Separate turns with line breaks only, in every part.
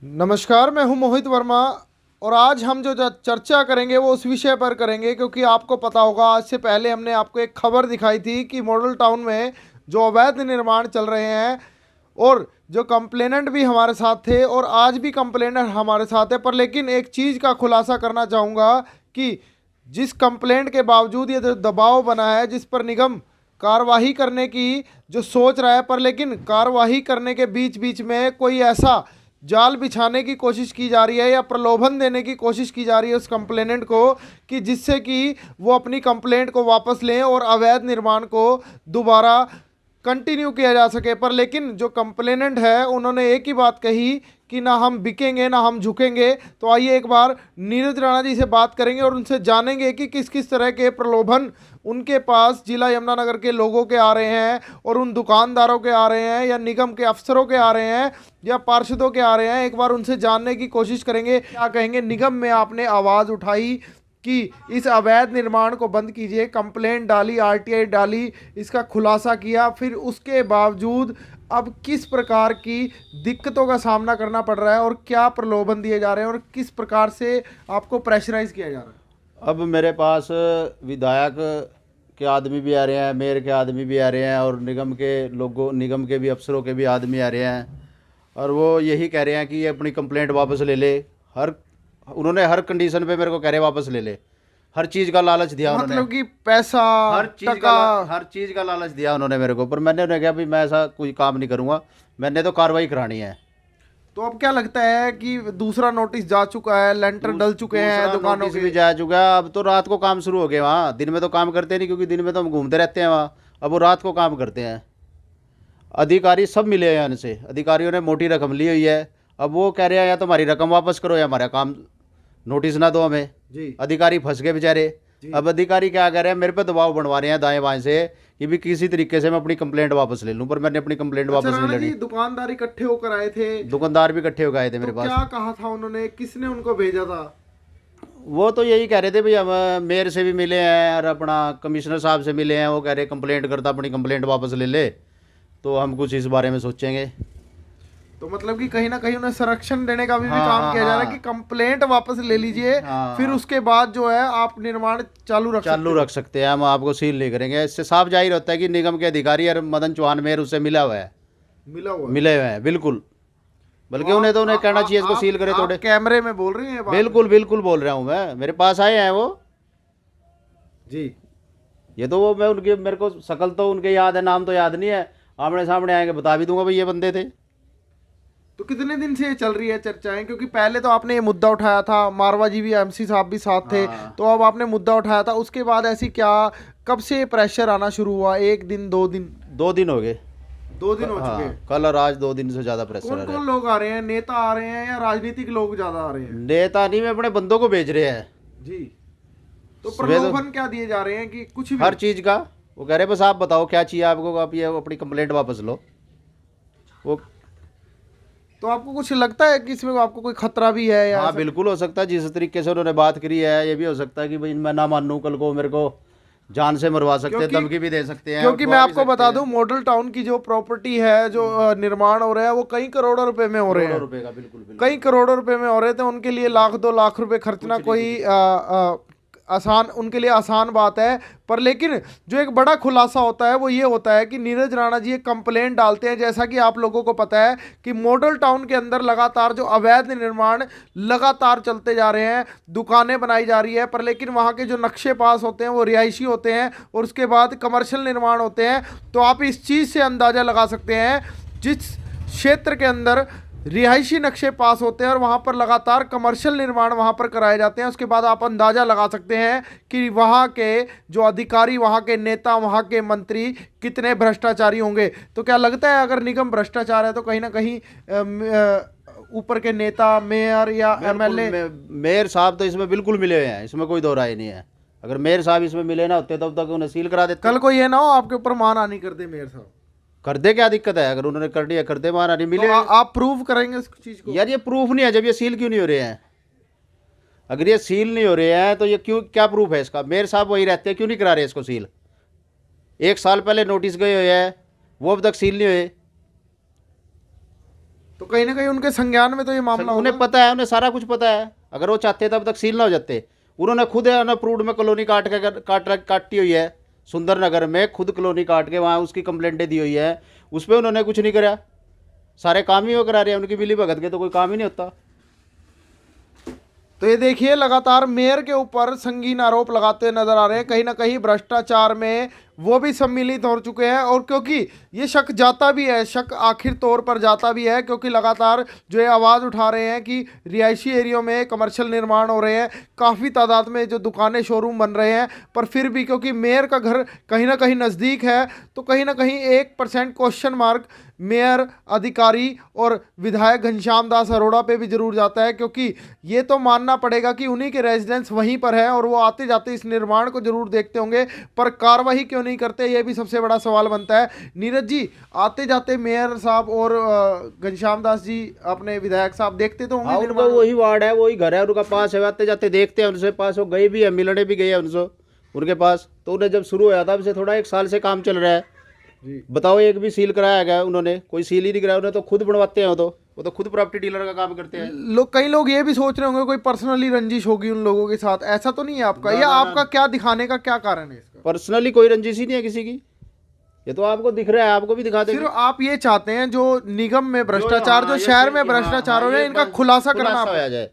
नमस्कार, मैं हूं मोहित वर्मा। और आज हम जो चर्चा करेंगे वो उस विषय पर करेंगे, क्योंकि आपको पता होगा आज से पहले हमने आपको एक खबर दिखाई थी कि मॉडल टाउन में जो अवैध निर्माण चल रहे हैं, और जो कंप्लेनेंट भी हमारे साथ थे और आज भी कंप्लेनेंट हमारे साथ है। पर लेकिन एक चीज़ का खुलासा करना चाहूँगा कि जिस कंप्लेंट के बावजूद ये जो दबाव बना है, जिस पर निगम कार्रवाई करने की जो सोच रहा है, पर लेकिन कार्रवाई करने के बीच बीच में कोई ऐसा जाल बिछाने की कोशिश की जा रही है या प्रलोभन देने की कोशिश की जा रही है उस कंप्लेनेंट को, कि जिससे कि वो अपनी कंप्लेंट को वापस लें और अवैध निर्माण को दोबारा कंटिन्यू किया जा सके। पर लेकिन जो कंप्लेनेंट है उन्होंने एक ही बात कही कि ना हम बिकेंगे ना हम झुकेंगे। तो आइए एक बार नीरज राणा जी से बात करेंगे और उनसे जानेंगे कि किस किस तरह के प्रलोभन उनके पास जिला यमुनानगर के लोगों के आ रहे हैं, और उन दुकानदारों के आ रहे हैं, या निगम के अफसरों के आ रहे हैं, या पार्षदों के आ रहे हैं। एक बार उनसे जानने की कोशिश करेंगे क्या कहेंगे। निगम में आपने आवाज़ उठाई कि इस अवैध निर्माण को बंद कीजिए, कंप्लेंट डाली, आरटीआई डाली, इसका खुलासा किया, फिर उसके बावजूद अब किस प्रकार की दिक्कतों का सामना करना पड़ रहा है और क्या प्रलोभन दिए जा रहे हैं और किस प्रकार से आपको प्रेशराइज किया जा रहा है।
अब मेरे पास विधायक के आदमी भी आ रहे हैं, मेयर के आदमी भी आ रहे हैं, और निगम के भी अफसरों के भी आदमी आ रहे हैं, और वो यही कह रहे हैं कि ये अपनी कंप्लेंट वापस ले ले। उन्होंने हर कंडीशन पे मेरे को कह रहे वापस ले ले। हर चीज़ का लालच दिया उन्होंने,
मतलब कि पैसा,
हर चीज़ का लालच दिया उन्होंने मेरे को। पर मैंने उन्हें कहा भाई मैं ऐसा कोई काम नहीं करूँगा, मैंने तो कार्रवाई करानी है।
तो अब क्या लगता है कि दूसरा नोटिस जा चुका है, लेंटर डल चुके हैं दुकानों के,
भी जा चुका है। अब तो रात को काम शुरू हो गए वहाँ, दिन में तो काम करते नहीं, क्योंकि दिन में तो हम घूमते रहते हैं वहाँ। अब वो रात को काम करते हैं। अधिकारी सब मिले हैं उनसे, अधिकारियों ने मोटी रकम ली हुई है। अब वो कह रहे हैं या तो हमारी रकम वापस करो या हमारा काम नोटिस ना दो हमें जी। अधिकारी फंस गए बेचारे। अब अधिकारी क्या कह रहे हैं, मेरे पे दबाव बनवा रहे हैं दाएं बाएं से कि भी किसी तरीके से मैं अपनी कंप्लेंट वापस ले लूं। पर मैंने अपनी कंप्लेंट वापस नहीं लेनी।
दुकानदार इकट्ठे होकर आए थे,
दुकानदार भी इकट्ठे होकर आए थे मेरे पास।
क्या कहा था उन्होंने, किसने उनको भेजा था?
वो तो यही कह रहे थे भाई, हम मेयर से भी मिले हैं और अपना कमिश्नर साहब से मिले हैं। वो कह रहे कंप्लेंट करता अपनी कंप्लेंट वापस ले ले, तो हम कुछ इस बारे में सोचेंगे।
तो मतलब कि कहीं ना कहीं उन्हें संरक्षण देने का भी काम किया जा रहा है कि कंप्लेंट वापस ले लीजिए, फिर उसके बाद जो है आप निर्माण चालू रख
सकते हैं। हम आपको सील नहीं करेंगे। इससे साफ जाहिर होता है कि निगम के अधिकारी और मदन चौहान मेयर उससे मिले हुए हैं बिल्कुल। बल्कि उन्हें कहना चाहिए इसको सील करे। थोड़े
कैमरे में बोल रहे हैं?
बिल्कुल बोल रहा हूँ मैं। मेरे पास आए हैं वो
जी।
ये तो वो मैं उनके, मेरे को शकल तो उनके याद है, नाम तो याद नहीं है। आमने सामने आएंगे बता भी दूंगा भाई ये बंदे थे।
तो कितने दिन से ये चल रही है चर्चाएं? क्योंकि पहले तो आपने ये मुद्दा उठाया था, मारवा जी भी, एमसी साहब भी साथ थे, तो अब आपने मुद्दा उठाया था, उसके बाद ऐसी क्या, कब से प्रेशर आना शुरू हुआ? एक दिन, 2 दिन?
2 दिन हो गए।
2 दिन हो चुके?
कल और आज 2 दिन से ज्यादा प्रेशर आ रहा है।
कौन लोग आ रहे हैं? नेता आ रहे हैं या राजनीतिक लोग ज्यादा आ रहे हैं?
नेता नहीं, मैं अपने बंदों को भेज रहे हैं
जी। तो प्रलोभन क्या दिए जा रहे हैं कि कुछ भी?
हर चीज का। वो कह रहे बस आप बताओ क्या चाहिए आपको, आप ये अपनी कंप्लेंट वापस लो। वो
तो आपको कुछ लगता है कि इसमें आपको कोई खतरा भी है या?
हाँ बिल्कुल हो सकता है। जिस तरीके से उन्होंने बात करी है, ये भी हो सकता है कि भाई मैं ना मानूं, कल को मेरे को जान से मरवा सकते हैं, धमकी भी दे सकते हैं।
क्योंकि मैं आपको बता दूं, मॉडल टाउन की जो प्रॉपर्टी है, जो निर्माण हो रहा है, वो कई करोड़ों रुपए में हो रहे हैं।
रुपए का बिल्कुल
कई करोड़ों रुपए में हो रहे थे। उनके लिए 1-2 लाख रुपए खर्चना कोई आसान, उनके लिए आसान बात है। पर लेकिन जो एक बड़ा खुलासा होता है वो ये होता है कि नीरज राणा जी एक कंप्लेंट डालते हैं, जैसा कि आप लोगों को पता है कि मॉडल टाउन के अंदर लगातार जो अवैध निर्माण लगातार चलते जा रहे हैं, दुकानें बनाई जा रही है, पर लेकिन वहाँ के जो नक्शे पास होते हैं वो रिहायशी होते हैं और उसके बाद कमर्शियल निर्माण होते हैं। तो आप इस चीज़ से अंदाज़ा लगा सकते हैं, जिस क्षेत्र के अंदर रिहायशी नक्शे पास होते हैं और वहाँ पर लगातार कमर्शियल निर्माण वहाँ पर कराए जाते हैं, उसके बाद आप अंदाज़ा लगा सकते हैं कि वहाँ के जो अधिकारी, वहाँ के नेता, वहाँ के मंत्री कितने भ्रष्टाचारी होंगे। तो क्या लगता है अगर निगम भ्रष्टाचार है तो कहीं ना कहीं ऊपर के नेता, मेयर या एमएलए?
मेयर साहब तो इसमें बिल्कुल मिले हुए हैं, इसमें कोई दो राय नहीं है। अगर मेयर साहब इसमें मिले ना होते तब तक उन्हें सील करा देते।
कल को ये ना हो आपके ऊपर मानहानि कर दे मेयर साहब।
कर दे, क्या दिक्कत है? अगर उन्होंने कर दिया कर दे, माना नहीं मिले।
तो आप प्रूव करेंगे इस चीज को?
यार ये प्रूफ नहीं है जब ये सील क्यों नहीं हो रहे हैं। अगर ये सील नहीं हो रहे हैं तो ये क्यों, क्या प्रूफ है इसका? मेयर साहब वही रहते हैं, क्यों नहीं करा रहे इसको सील? 1 साल पहले नोटिस गए हुए हैं, वो अब तक सील नहीं हुए।
तो कहीं ना कहीं उनके संज्ञान में तो ये मामला
उन्हें
होगा।
पता है, उन्हें सारा कुछ पता है। अगर वो चाहते तब तक सील ना हो जाते। उन्होंने खुद अनअप्रूव्ड में कॉलोनी काटी हुई है, सुंदर नगर में खुद कॉलोनी काट के वहाँ उसकी कंप्लेंटें दी हुई है, उस पर उन्होंने कुछ नहीं करा। सारे काम ही वो करा रहे हैं, उनकी मिली भगत के तो कोई काम ही नहीं होता।
तो ये देखिए लगातार मेयर के ऊपर संगीन आरोप लगाते नजर आ रहे हैं, कहीं ना कहीं भ्रष्टाचार में वो भी सम्मिलित हो चुके हैं। और क्योंकि ये शक जाता भी है, शक आखिर तौर पर जाता भी है, क्योंकि लगातार जो ये आवाज़ उठा रहे हैं कि रिहायशी एरियो में कमर्शियल निर्माण हो रहे हैं, काफ़ी तादाद में जो दुकानें शोरूम बन रहे हैं, पर फिर भी क्योंकि मेयर का घर कहीं ना कहीं नज़दीक है, तो कहीं ना कहीं 1% क्वेश्चन मार्क मेयर, अधिकारी और विधायक घनश्याम दास अरोड़ा पे भी जरूर जाता है। क्योंकि ये तो मानना पड़ेगा कि उन्हीं के रेजिडेंस वहीं पर है और वो आते जाते इस निर्माण को जरूर देखते होंगे, पर कार्रवाई क्यों नहीं करते, ये भी सबसे बड़ा सवाल बनता है। नीरज जी, आते जाते मेयर साहब और घनश्याम दास जी अपने विधायक साहब देखते तो होंगे
उनका वही वार्ड है, वही घर है, उनका पास है, आते जाते देखते हैं उनसे पास, वो गए भी है, मिलने भी गए हैं उनसे उनके पास। तो उन्हें जब शुरू होया था, से थोड़ा 1 साल से काम चल रहा है जी। बताओ, एक भी सील कराया गया उन्होंने? कोई सील ही नहीं कराया। उन्हें तो खुद बनवाते हैं, वो तो खुद प्रॉपर्टी डीलर का काम करते हैं।
कई लोग ये भी सोच रहे होंगे कोई पर्सनली रंजिश होगी उन लोगों के साथ, ऐसा तो नहीं है आपका? या आपका क्या दिखाने का क्या कारण है इसका?
पर्सनली कोई रंजिश ही नहीं है किसी की, ये तो आपको दिख रहा है, आपको भी दिखा देंगे।
सिर्फ आप ये चाहते हैं जो निगम में भ्रष्टाचार, जो शहर में भ्रष्टाचार हो रहे हैं, इनका खुलासा करना
आ जाए।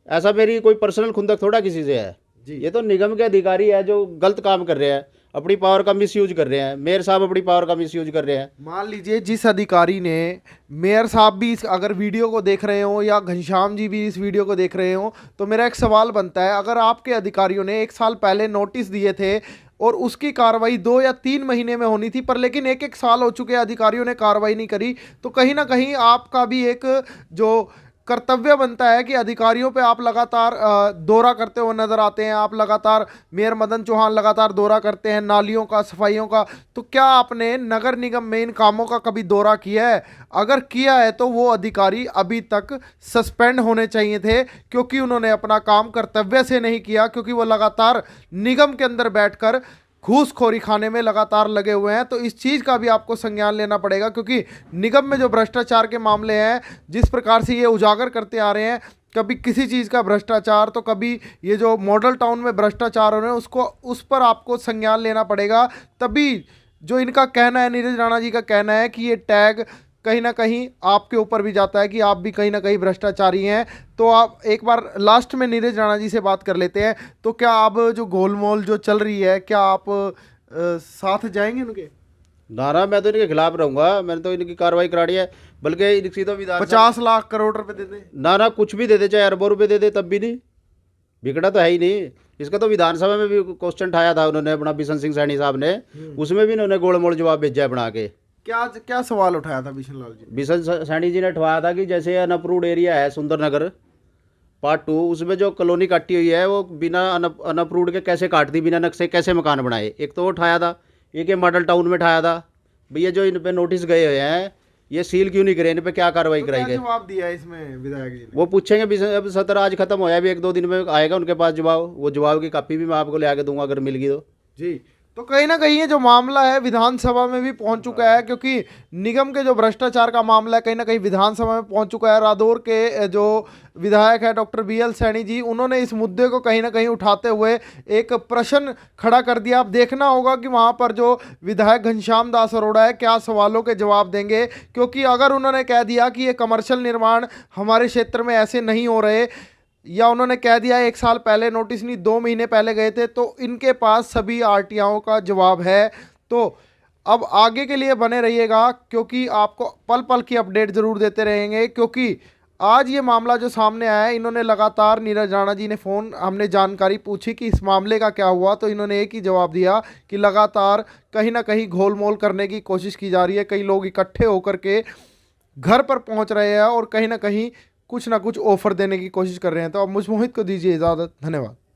ऐसा मेरी कोई पर्सनल खुंदक थोड़ा किसी से है जी। ये तो निगम के अधिकारी है जो गलत काम कर रहे हैं, अपनी पावर का मिसयूज कर रहे हैं। मेयर साहब अपनी पावर का मिसयूज कर रहे हैं।
मान लीजिए जिस अधिकारी ने, मेयर साहब भी अगर वीडियो को देख रहे हो या घनश्याम जी भी इस वीडियो को देख रहे हो, तो मेरा एक सवाल बनता है, अगर आपके अधिकारियों ने 1 साल पहले नोटिस दिए थे और उसकी कार्रवाई 2 या 3 महीने में होनी थी, पर लेकिन 1-1 साल हो चुके अधिकारियों ने कार्रवाई नहीं करी, तो कहीं ना कहीं आपका भी एक जो कर्तव्य बनता है कि अधिकारियों पे आप लगातार दौरा करते हुए नजर आते हैं। आप लगातार, मेयर मदन चौहान लगातार दौरा करते हैं नालियों का, सफाइयों का, तो क्या आपने नगर निगम में इन कामों का कभी दौरा किया है? अगर किया है तो वो अधिकारी अभी तक सस्पेंड होने चाहिए थे, क्योंकि उन्होंने अपना काम कर्तव्य से नहीं किया, क्योंकि वो लगातार निगम के अंदर बैठकर घूसखोरी खाने में लगातार लगे हुए हैं। तो इस चीज़ का भी आपको संज्ञान लेना पड़ेगा, क्योंकि निगम में जो भ्रष्टाचार के मामले हैं, जिस प्रकार से ये उजागर करते आ रहे हैं, कभी किसी चीज़ का भ्रष्टाचार, तो कभी ये जो मॉडल टाउन में भ्रष्टाचार हो रहे हैं, उसको, उस पर आपको संज्ञान लेना पड़ेगा। तभी जो इनका कहना है, नीरज राणा जी का कहना है कि ये टैग कहीं ना कहीं आपके ऊपर भी जाता है कि आप भी कहीं ना कहीं भ्रष्टाचारी हैं। तो आप एक बार लास्ट में नीरज राणा जी से बात कर लेते हैं, तो क्या आप जो गोलमोल जो चल रही है, क्या आप साथ जाएंगे उनके?
ना, मैं तो इनके खिलाफ रहूंगा। मैंने तो इनकी कार्रवाई करानी है, बल्कि इनकी तो विधान
50 लाख करोड़ रुपए दे दे,
ना कुछ भी दे दे, चाहे अरबों रुपए दे दे, तब भी नहीं बिगड़ा तो है ही नहीं। इसका तो विधानसभा में भी क्वेश्चन उठाया था उन्होंने, अपना बिशन सिंह सैनी साहब ने, उसमें भी उन्होंने गोलमोल जवाब भेजा है बना के।
क्या सवाल उठाया था बिशन लाल जी?
बिशन सैनी जी ने उठाया था कि जैसे अनअप्रूव्ड एरिया है सुंदर नगर पार्ट 2, उसमें जो कॉलोनी काटी हुई है वो बिना अनअप्रूव्ड के कैसे काट दी, बिना नक्शे कैसे मकान बनाए, एक तो वो उठाया था। एक ये मॉडल टाउन में उठाया था, भैया जो इन पे नोटिस गए हुए हैं, ये सील क्यों नहीं करे, इन पे क्या कार्रवाई कराई गई?
जवाब दिया इसमें विधायक जी ने?
वो पूछेंगे, अब सत्र आज खत्म होया, अभी 1-2 दिन में आएगा उनके पास जवाब। वो जवाब की कॉपी भी मैं आपको ले आके दूंगा अगर मिल गई तो
जी। तो कहीं ना कहीं ये जो मामला है विधानसभा में भी पहुंच चुका है, क्योंकि निगम के जो भ्रष्टाचार का मामला है कहीं ना कहीं विधानसभा में पहुंच चुका है। रादौर के जो विधायक है डॉक्टर BL सैनी जी, उन्होंने इस मुद्दे को कहीं ना कहीं उठाते हुए एक प्रश्न खड़ा कर दिया। अब देखना होगा कि वहां पर जो विधायक घनश्याम दास अरोड़ा है क्या सवालों के जवाब देंगे, क्योंकि अगर उन्होंने कह दिया कि ये कमर्शियल निर्माण हमारे क्षेत्र में ऐसे नहीं हो रहे, या उन्होंने कह दिया 1 साल पहले नोटिस नहीं 2 महीने पहले गए थे, तो इनके पास सभी RTOं का जवाब है। तो अब आगे के लिए बने रहिएगा, क्योंकि आपको पल पल की अपडेट ज़रूर देते रहेंगे। क्योंकि आज ये मामला जो सामने आया है, इन्होंने लगातार, नीरज राणा जी ने हमने जानकारी पूछी कि इस मामले का क्या हुआ, तो इन्होंने एक ही जवाब दिया कि लगातार कहीं ना कहीं घोलमोल करने की कोशिश की जा रही है। कई लोग इकट्ठे होकर के घर पर पहुंच रहे हैं और कहीं ना कुछ ऑफर देने की कोशिश कर रहे हैं। तो अब मुझ मोहित को दीजिए इजाज़त। धन्यवाद।